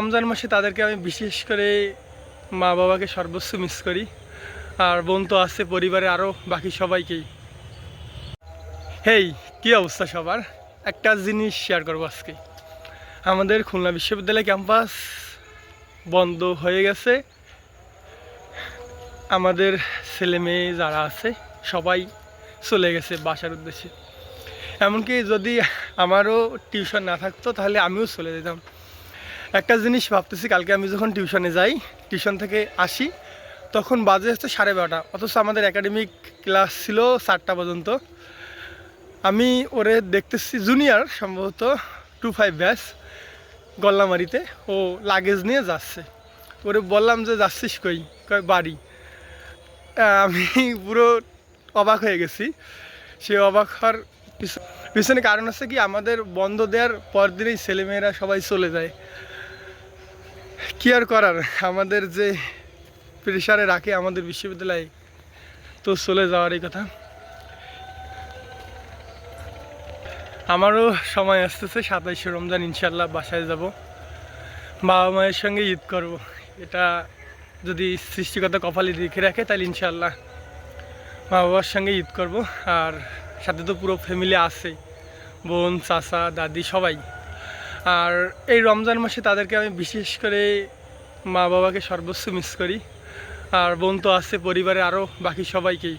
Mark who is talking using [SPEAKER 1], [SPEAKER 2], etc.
[SPEAKER 1] রমজান মাসে তাদেরকে আমি বিশেষ করে মা বাবাকে সর্বোচ্চ মিস করি। আর বোন তো আছে, পরিবারে আরও বাকি সবাইকেই। হেই, কী অবস্থা সবার? একটা জিনিস শেয়ার করবো আজকে। আমাদের খুলনা বিশ্ববিদ্যালয় ক্যাম্পাস বন্ধ হয়ে গেছে। আমাদের ছেলে মেয়ে যারা আছে সবাই চলে গেছে বাসার উদ্দেশ্যে। এমনকি যদি আমারও টিউশন না থাকতো তাহলে আমিও চলে যেতাম। একটা জিনিস ভাবতেছি, কালকে আমি যখন টিউশনে যাই, টিউশন থেকে আসি, তখন বাজে হচ্ছে 12:30, অথচ আমাদের একাডেমিক ক্লাস ছিল 4টা পর্যন্ত। আমি ওরে দেখতেছি, জুনিয়র সম্ভবত 25 ব্যাচ, গল্লামারিতে ও লাগেজ নিয়ে যাচ্ছে। ওরে বললাম যে যাচ্ছিস কই? কয় বাড়ি। আমি পুরো অবাক হয়ে গেছি। সে অবাক হওয়ার পিছনে কারণ আছে কি, আমাদের বন্ধ দেওয়ার পর দিনেই ছেলেমেয়েরা সবাই চলে যায়। কি আর করার, আমাদের যে প্রেশারে রাখে আমাদের বিশ্ববিদ্যালয়ে, তো চলে যাওয়ারই কথা। আমারও সময় আসতেছে 27শে রমজান, ইনশাল্লাহ বাসায় যাব, বাবা মায়ের সঙ্গে ঈদ করব। এটা যদি সৃষ্টিকর্তা কপালে লিখে রাখে তাহলে ইনশাল্লাহ মা বাবার সঙ্গে ঈদ করব। আর সাথে তো পুরো ফ্যামিলি আছে, বোন, চাচা, দাদি সবাই। আর এই রমজান মাসে তাদেরকে আমি বিশেষ করে মা বাবাকে সর্বোচ্চ মিস করি। আর বোন তো আছে, পরিবারে আরও বাকি সবাইকেই।